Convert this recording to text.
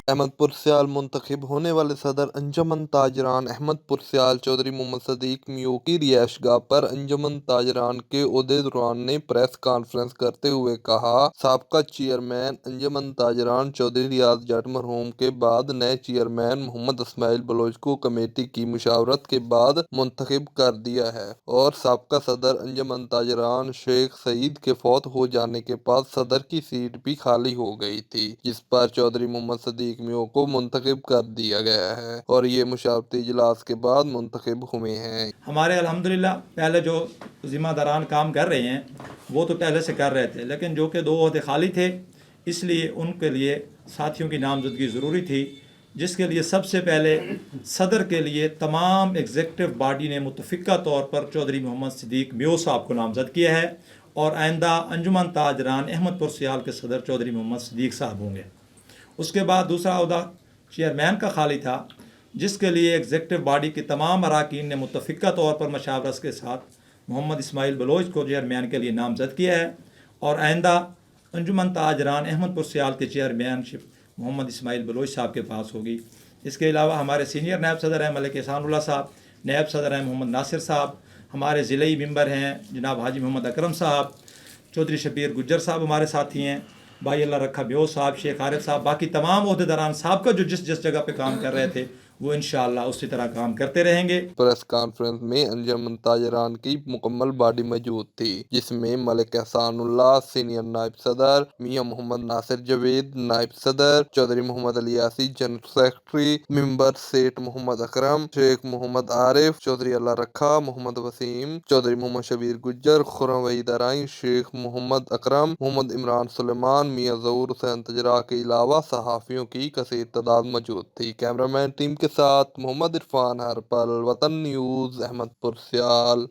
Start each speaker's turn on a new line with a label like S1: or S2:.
S1: احمد پرسیال منتخب ہونے والے صدر انجمن تاجران احمد پرسیال چودھری محمد صدیق میو کی رہائش گاہ پر انجمن تاجران کے عہدیداران نے پریس کانفرنس کرتے ہوئے کہا، سابقہ چیئرمین انجمن تاجران چودھری ریاض جٹ مرحوم کے بعد نئے چیئرمین محمد اسماعیل بلوچ کو کمیٹی کی مشاورت کے بعد منتخب کر دیا ہے اور سابقہ صدر انجمن تاجران شیخ سعید کے فوت ہو جانے کے بعد صدر کی سیٹ بھی خالی ہو گئی تھی، جس پر چودھری محمد صدیق میو کو منتخب کر دیا گیا ہے اور یہ مشاورتی اجلاس کے بعد منتخب ہوئے ہیں۔
S2: ہمارے الحمدللہ پہلے جو ذمہ داران کام کر رہے ہیں وہ تو پہلے سے کر رہے تھے، لیکن جو کہ 2 عہدے خالی تھے، اس لیے ان کے لیے ساتھیوں کی نامزدگی ضروری تھی، جس کے لیے سب سے پہلے صدر کے لیے تمام ایگزیکٹو باڈی نے متفقہ طور پر چودھری محمد صدیق میو صاحب کو نامزد کیا ہے اور آئندہ انجمن تاجران احمد پرسیال کے صدر چودھری محمد صدیق صاحب ہوں گے۔ اس کے بعد دوسرا عہدہ چیئرمین کا خالی تھا، جس کے لیے ایگزیکٹو باڈی کے تمام اراکین نے متفقہ طور پر مشاورت کے ساتھ محمد اسماعیل بلوچ کو چیئرمین کے لیے نامزد کیا ہے اور آئندہ انجمن تاجران احمد پرسیال کے چیئرمین شپ محمد اسماعیل بلوچ صاحب کے پاس ہوگی۔ اس کے علاوہ ہمارے سینئر نائب صدر ہیں ملک احسان اللہ صاحب، نائب صدر ہیں محمد ناصر صاحب، ہمارے ضلعی ممبر ہیں جناب حاجی محمد اکرم صاحب، چودھری شبیر گجر صاحب ہمارے ساتھی ہیں، بھائی اللہ رکھا بیو صاحب، شیخ عارف صاحب، باقی تمام عہدیداران صاحب کا جو جس جگہ پہ کام کر رہے تھے وہ انشاءاللہ اسی طرح کام کرتے رہیں گے۔
S1: پریس کانفرنس میں انجمن تاجران کی مکمل باڈی موجود تھی، جس میں ملک احسان اللہ سینئر نائب صدر، میاں محمد ناصر جاوید نائب صدر، چودھری محمد علی یاسی جنرل سیکرٹری، ممبر سیٹ محمد اکرم، شیخ محمد عارف، چودھری اللہ رکھا، محمد وسیم، چودھری محمد شبیر گجر، خرم وحید ارائیں، شیخ محمد اکرم، محمد عمران سلیمان، میاں ظہور حسین تجرا کے علاوہ صحافیوں کی کثیر تعداد موجود تھی۔ کیمرہ مین ٹیم کے ساتھ محمد عرفان ہرپل، وطن نیوز، احمد پرسیال۔